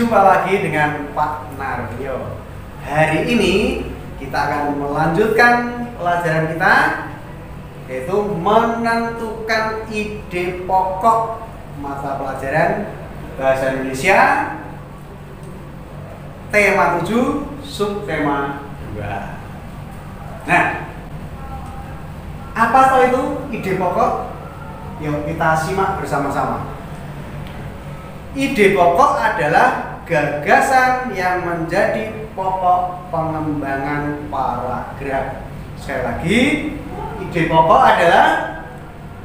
Jumpa lagi dengan Pak Naryo. Hari ini kita akan melanjutkan pelajaran kita, yaitu menentukan ide pokok mata pelajaran Bahasa Indonesia tema 7, subtema 2. Nah, apa tahu itu ide pokok? Yuk kita simak bersama-sama. Ide pokok adalah gagasan yang menjadi pokok pengembangan paragraf. Sekali lagi, ide pokok adalah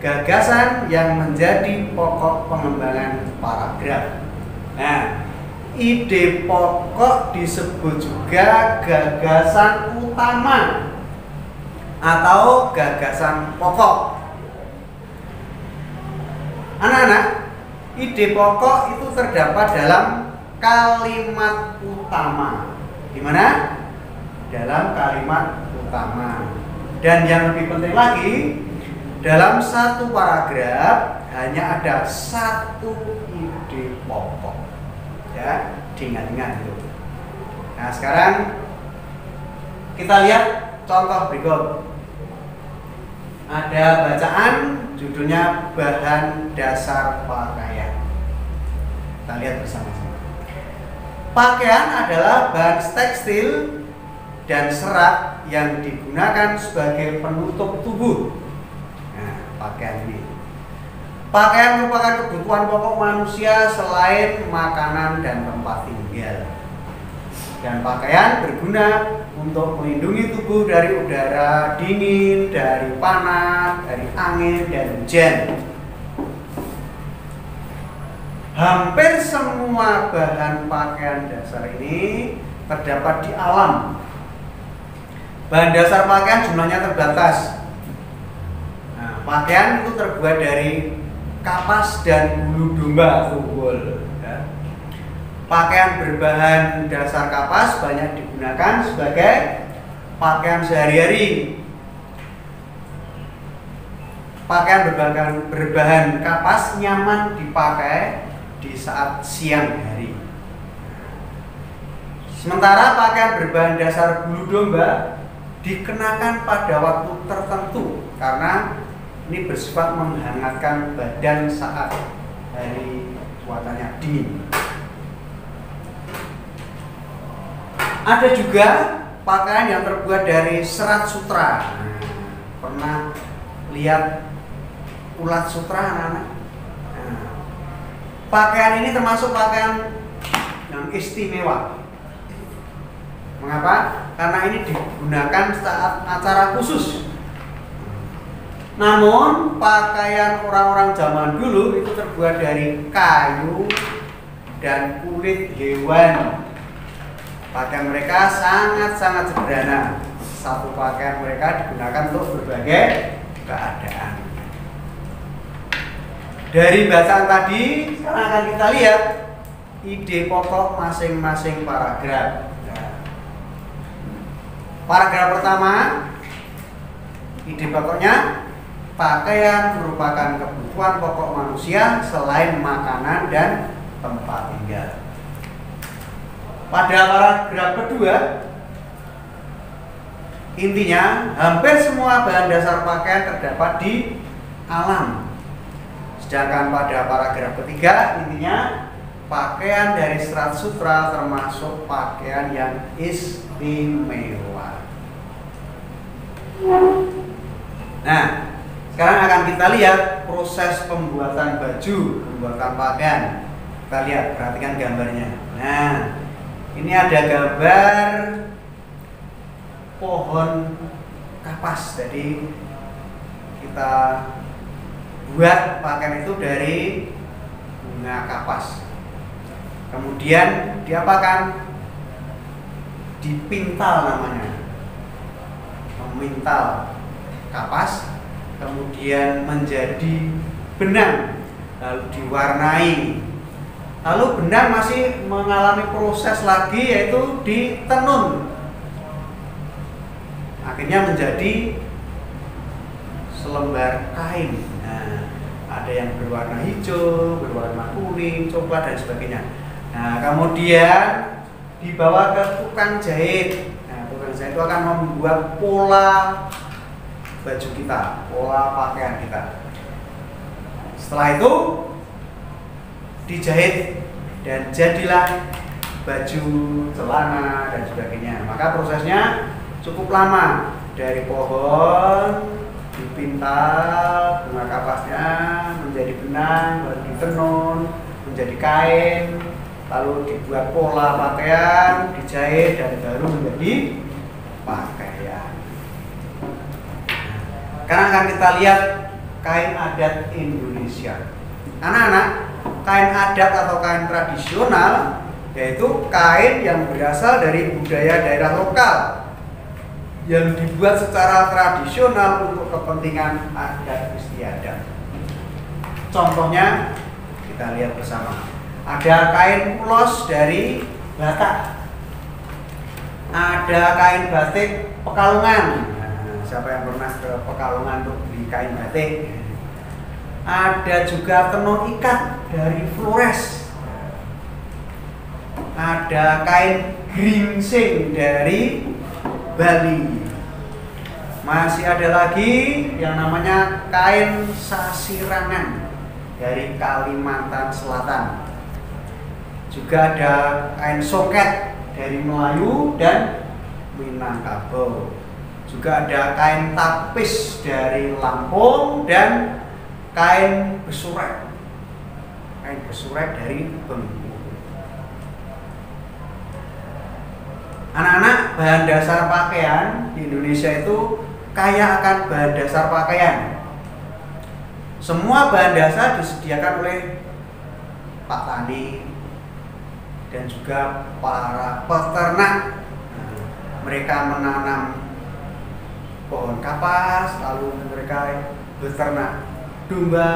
gagasan yang menjadi pokok pengembangan paragraf. Nah, ide pokok disebut juga gagasan utama atau gagasan pokok. Anak-anak, ide pokok itu terdapat dalam kalimat utama. Di mana? Dalam kalimat utama. Dan yang lebih penting lagi, dalam satu paragraf hanya ada satu ide pokok. Ya, diingat-ingat itu. Nah, sekarang kita lihat contoh berikut. Ada bacaan judulnya bahan dasar pakaian. Kita lihat bersama-sama. Pakaian adalah bahan tekstil dan serat yang digunakan sebagai penutup tubuh. Nah, pakaian ini. Pakaian merupakan kebutuhan pokok manusia selain makanan dan tempat tinggal. Dan pakaian berguna untuk melindungi tubuh dari udara dingin, dari panas, dari angin, dan hujan. Hampir semua bahan pakaian dasar ini terdapat di alam. Bahan dasar pakaian jumlahnya terbatas. Nah, pakaian itu terbuat dari kapas dan bulu domba atau wool. Pakaian berbahan dasar kapas banyak digunakan sebagai pakaian sehari-hari. Pakaian berbahan kapas nyaman dipakai di saat siang hari. Sementara pakaian berbahan dasar bulu domba dikenakan pada waktu tertentu karena ini bersifat menghangatkan badan saat hari cuacanya dingin. Ada juga pakaian yang terbuat dari serat sutra. Pernah lihat ulat sutra, anak-anak? Nah, pakaian ini termasuk pakaian yang istimewa. Mengapa? Karena ini digunakan saat acara khusus. Namun pakaian orang-orang zaman dulu itu terbuat dari kayu dan kulit hewan. Pakaian mereka sangat-sangat sederhana. Satu pakaian mereka digunakan untuk berbagai keadaan. Dari bacaan tadi, sekarang akan kita lihat ide pokok masing-masing paragraf. Paragraf pertama, ide pokoknya, pakaian merupakan kebutuhan pokok manusia selain makanan dan tempat tinggal. Pada paragraf kedua, intinya hampir semua bahan dasar pakaian terdapat di alam. Sedangkan pada paragraf ketiga, intinya pakaian dari serat sutra termasuk pakaian yang istimewa. Nah, sekarang akan kita lihat proses pembuatan baju, pembuatan pakaian. Kita lihat, perhatikan gambarnya. Nah, ini ada gambar pohon kapas. Jadi kita buat pakaian itu dari bunga kapas. Kemudian diapakan? Dipintal namanya. Memintal kapas, kemudian menjadi benang, lalu diwarnai. Lalu benang masih mengalami proses lagi, yaitu ditenun. Akhirnya menjadi selembar kain. Nah, ada yang berwarna hijau, berwarna kuning, coklat dan sebagainya. Nah, kemudian dibawa ke tukang jahit. Nah, tukang jahit itu akan membuat pola baju kita, pola pakaian kita. Setelah itu dijahit dan jadilah baju, celana dan sebagainya. Maka prosesnya cukup lama, dari pohon dipintal bunga kapasnya menjadi benang, lalu ditenun menjadi kain, lalu dibuat pola pakaian, dijahit dan baru menjadi pakaian. Sekarang akan kita lihat kain adat Indonesia. Anak-anak, kain adat atau kain tradisional yaitu kain yang berasal dari budaya daerah lokal yang dibuat secara tradisional untuk kepentingan adat istiadat. Contohnya kita lihat bersama. Ada kain ulos dari Batak, ada kain batik Pekalongan. Nah, siapa yang pernah ke Pekalongan untuk beli kain batik? Ada juga tenun ikat dari Flores. Ada kain geringsing dari Bali. Masih ada lagi yang namanya kain sasirangan dari Kalimantan Selatan. Juga ada kain soket dari Melayu dan Minangkabau. Juga ada kain tapis dari Lampung dan kain besurek. Kain besurek dari Bengkulu. Anak-anak, bahan dasar pakaian di Indonesia itu kaya akan bahan dasar pakaian. Semua bahan dasar disediakan oleh Pak Tani dan juga para peternak. Mereka menanam pohon kapas, lalu mereka beternak domba.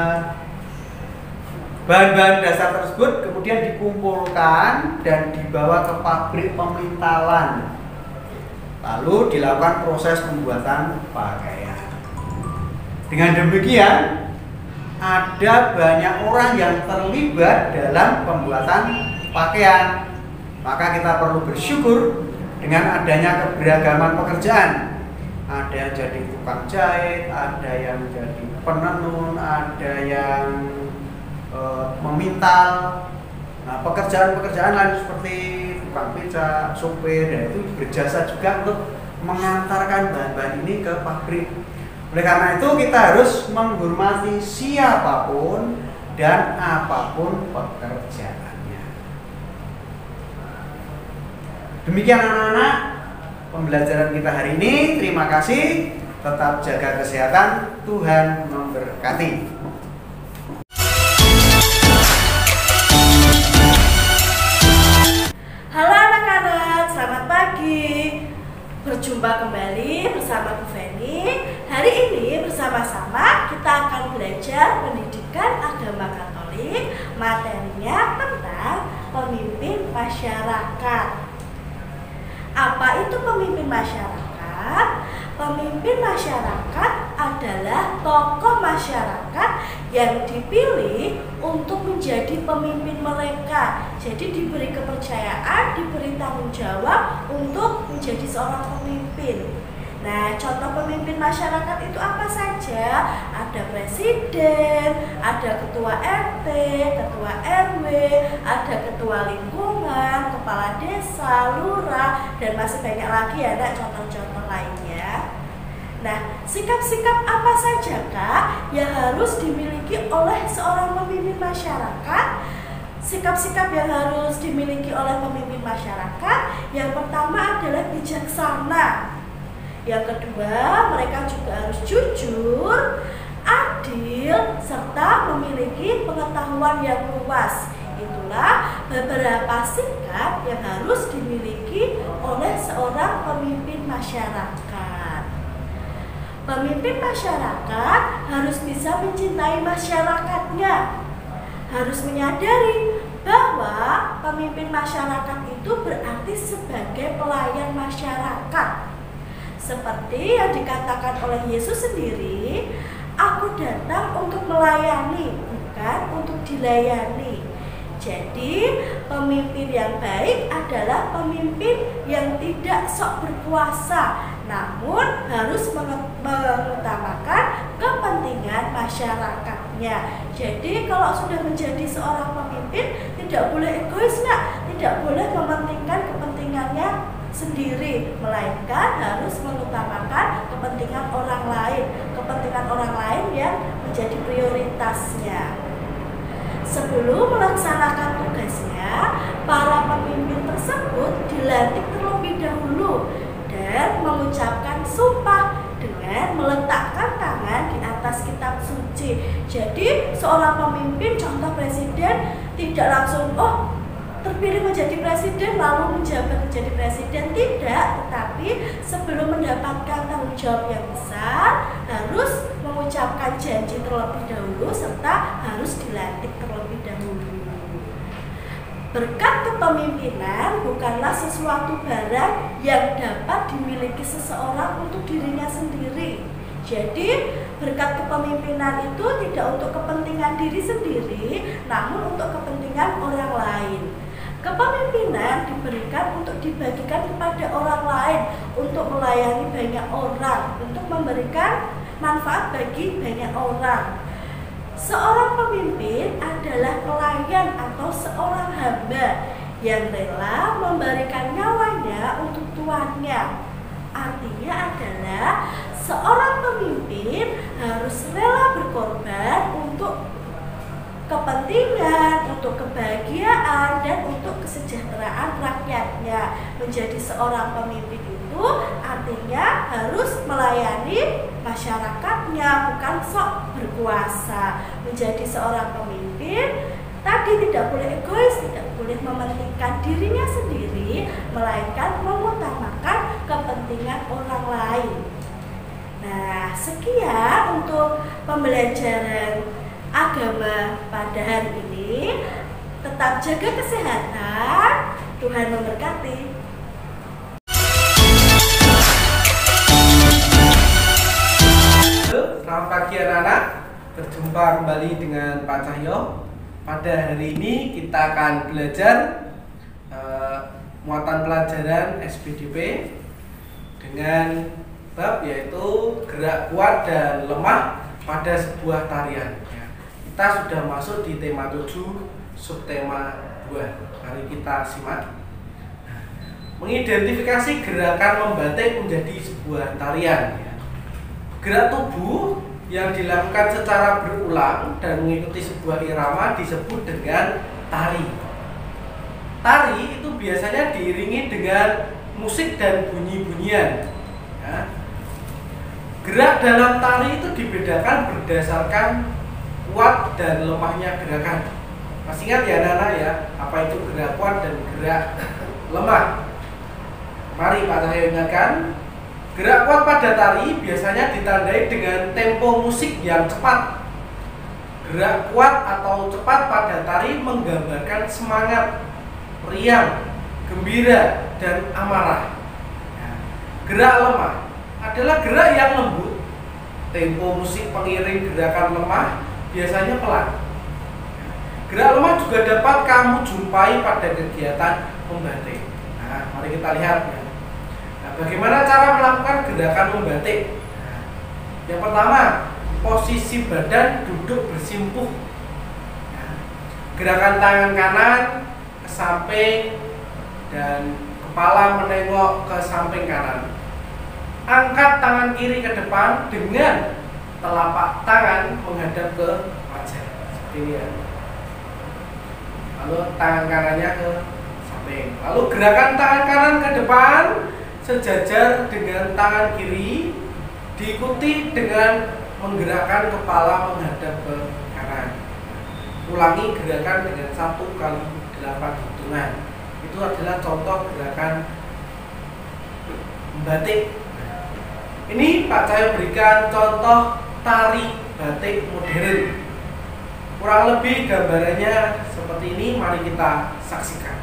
Bahan-bahan dasar tersebut kemudian dikumpulkan dan dibawa ke pabrik pemintalan. Lalu dilakukan proses pembuatan pakaian. Dengan demikian, ada banyak orang yang terlibat dalam pembuatan pakaian. Maka kita perlu bersyukur dengan adanya keberagaman pekerjaan. Ada yang jadi tukang jahit, ada yang jadi penenun, ada yang memintal. Nah, pekerjaan-pekerjaan lain seperti tukang beca, sopir, dan itu berjasa juga untuk mengantarkan bahan-bahan ini ke pabrik. Oleh karena itu kita harus menghormati siapapun dan apapun pekerjaannya. Demikian anak-anak pembelajaran kita hari ini. Terima kasih. Tetap jaga kesehatan. Tuhan memberkati. Halo anak-anak, selamat pagi. Berjumpa kembali bersama Bu Feni. Hari ini bersama-sama kita akan belajar pendidikan agama Katolik. Materinya tentang pemimpin masyarakat. Apa itu pemimpin masyarakat? Pemimpin masyarakat adalah tokoh masyarakat yang dipilih untuk menjadi pemimpin mereka. Jadi diberi kepercayaan, diberi tanggung jawab untuk menjadi seorang pemimpin. Nah, contoh pemimpin masyarakat itu apa saja? Ada presiden, ada ketua RT, ketua RW, ada ketua lingkungan, kepala desa, lurah, dan masih banyak lagi ya, ada contoh-contoh lainnya. Nah, sikap-sikap apa saja Kak yang harus dimiliki oleh seorang pemimpin masyarakat? Sikap-sikap yang harus dimiliki oleh pemimpin masyarakat, yang pertama adalah bijaksana. Yang kedua, mereka juga harus jujur, adil, serta memiliki pengetahuan yang luas. Itulah beberapa sikap yang harus dimiliki oleh seorang pemimpin masyarakat. Pemimpin masyarakat harus bisa mencintai masyarakatnya, harus menyadari bahwa pemimpin masyarakat itu berarti sebagai pelayan masyarakat. Seperti yang dikatakan oleh Yesus sendiri, "Aku datang untuk melayani, bukan untuk dilayani." Jadi pemimpin yang baik adalah pemimpin yang tidak sok berkuasa, namun harus mengutamakan kepentingan masyarakatnya. Jadi kalau sudah menjadi seorang pemimpin tidak boleh egois, tidak boleh mementingkan kepentingannya sendiri, melainkan harus mengutamakan kepentingan orang lain yang menjadi prioritasnya. Sebelum melaksanakan tugasnya, para pemimpin tersebut dilantik terlebih dahulu dan mengucapkan sumpah dengan meletakkan tangan di atas kitab suci. Jadi seorang pemimpin, contoh presiden, tidak langsung terpilih menjadi presiden lalu menjabat menjadi presiden, tidak, tetapi sebelum mendapatkan tanggung jawab yang besar harus mengucapkan janji terlebih dahulu serta harus dilantik terlebih dahulu. Berkat kepemimpinan bukanlah sesuatu barang yang dapat dimiliki seseorang untuk dirinya sendiri. Jadi berkat kepemimpinan itu tidak untuk kepentingan diri sendiri, namun untuk kepentingan orang lain. Kepemimpinan diberikan untuk dibagikan kepada orang lain, untuk melayani banyak orang, untuk memberikan manfaat bagi banyak orang. Seorang pemimpin adalah pelayan atau seorang hamba yang rela memberikan nyawanya untuk tuannya. Artinya adalah seorang pemimpin harus rela berkorban untuk kepentingan, untuk kebahagiaan, dan untuk kesejahteraan rakyatnya. Menjadi seorang pemimpin itu artinya harus melayani masyarakatnya, bukan sok berkuasa. Menjadi seorang pemimpin tadi tidak boleh egois, tidak boleh mementingkan dirinya sendiri, melainkan mengutamakan kepentingan orang lain. Nah, sekian untuk pembelajaran agama pada hari ini. Tetap jaga kesehatan. Tuhan memberkati. Selamat pagi anak-anak. Berjumpa kembali dengan Pak Cahyo. Pada hari ini kita akan belajar muatan pelajaran SPDP dengan bab yaitu gerak kuat dan lemah pada sebuah tarian. Kita sudah masuk di tema 7, subtema 2. Mari kita simak. Mengidentifikasi gerakan membatik menjadi sebuah tarian. Gerak tubuh yang dilakukan secara berulang dan mengikuti sebuah irama disebut dengan tari. Tari itu biasanya diiringi dengan musik dan bunyi-bunyian. Gerak dalam tari itu dibedakan berdasarkan kuat dan lemahnya gerakan. Masih ingat ya anak-anak ya, apa itu gerak kuat dan gerak lemah? Mari Pak Cahyo ingatkan. Gerak kuat pada tari biasanya ditandai dengan tempo musik yang cepat. Gerak kuat atau cepat pada tari menggambarkan semangat, riang, gembira, dan amarah. Gerak lemah adalah gerak yang lembut. Tempo musik pengiring gerakan lemah biasanya pelan. Gerak lemah juga dapat kamu jumpai pada kegiatan membatik. Nah, mari kita lihat ya. Nah, bagaimana cara melakukan gerakan membatik? Nah, yang pertama, posisi badan duduk bersimpuh. Nah, gerakan tangan kanan ke samping dan kepala menengok ke samping kanan. Angkat tangan kiri ke depan dengan telapak tangan menghadap ke wajah. Seperti ini ya. Lalu tangan kanannya ke samping. Lalu gerakan tangan kanan ke depan sejajar dengan tangan kiri, diikuti dengan menggerakkan kepala menghadap ke kanan. Ulangi gerakan dengan 1 kali 8 hitungan. Itu adalah contoh gerakan batik. Ini Pak Cahyo berikan contoh tari batik modern. Kurang lebih gambarannya seperti ini, mari kita saksikan.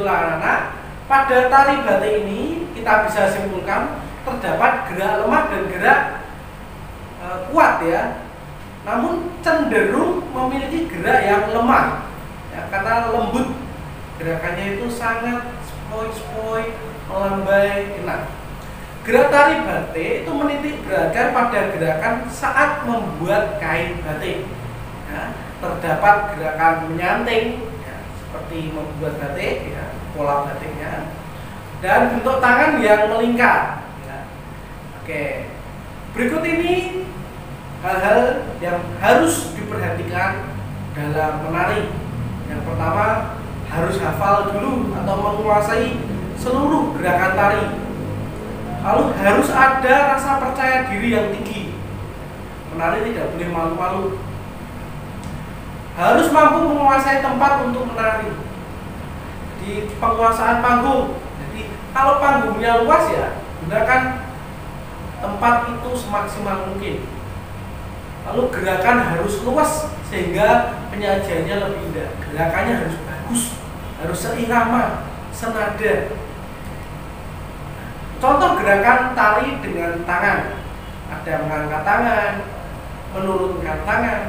Alhamdulillah anak-anak, pada tari batik ini kita bisa simpulkan terdapat gerak lemah dan gerak kuat ya. Namun cenderung memiliki gerak yang lemah ya, karena lembut, gerakannya itu sangat spoi-spoi, melambai, enak. Gerak tari batik itu menitik beratkan pada gerakan saat membuat kain batik ya. Terdapat gerakan menyanting ya, seperti membuat batik ya, pola batiknya, dan bentuk tangan yang melingkar ya. Oke, berikut ini hal-hal yang harus diperhatikan dalam menari. Yang pertama, harus hafal dulu atau menguasai seluruh gerakan tari. Lalu harus ada rasa percaya diri yang tinggi. Menari tidak boleh malu-malu. Harus mampu menguasai tempat untuk menari. Di penguasaan panggung. Jadi kalau panggungnya luas ya, gunakan tempat itu semaksimal mungkin. Lalu gerakan harus luas sehingga penyajiannya lebih indah. Gerakannya harus bagus, harus seirama, senada. Contoh gerakan tari dengan tangan, ada mengangkat tangan, menurunkan tangan,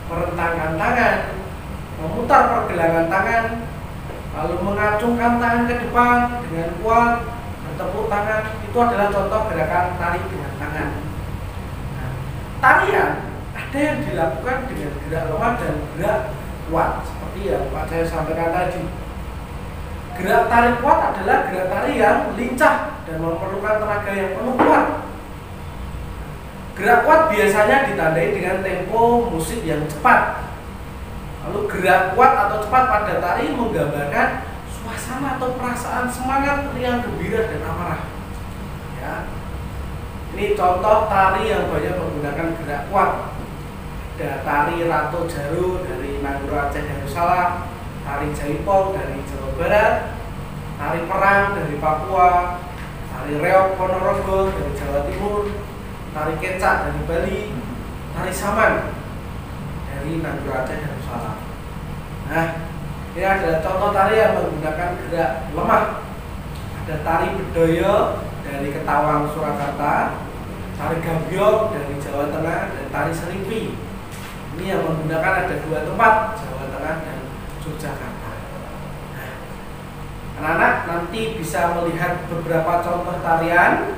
merentangkan tangan, memutar pergelangan tangan, lalu mengacungkan tangan ke depan dengan kuat, bertepuk tangan. Itu adalah contoh gerakan tari dengan tangan. Nah, tarian ada yang dilakukan dengan gerak lemah dan gerak kuat, seperti yang Pak saya sampaikan tadi. Gerak tari kuat adalah gerak tari yang lincah dan memerlukan tenaga yang penuh kuat. Gerak kuat biasanya ditandai dengan tempo musik yang cepat. Lalu gerak kuat atau cepat pada tari menggambarkan suasana atau perasaan semangat, riang, gembira, dan amarah. Ya. Ini contoh tari yang banyak menggunakan gerak kuat. Ada tari Rato Jaru dari Madura Aceh Darussalam, tari Jaipong dari Jawa Barat, tari Perang dari Papua, tari Reok Ponorogo dari Jawa Timur, tari Kecak dari Bali, tari Saman dari Madura Aceh Darussalam. Nah, ini adalah contoh tari yang menggunakan gerak lemah. Ada tari Bedoyo dari Ketawang Surakarta, tari Gambyong dari Jawa Tengah, dan tari Serimpi. Ini yang menggunakan ada dua tempat, Jawa Tengah dan Yogyakarta. Nah, anak-anak nanti bisa melihat beberapa contoh tarian.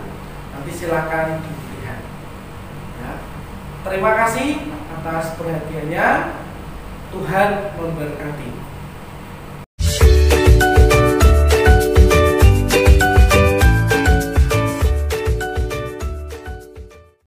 Nanti silakan dilihat. Ya. Terima kasih atas perhatiannya. Tuhan memberkati.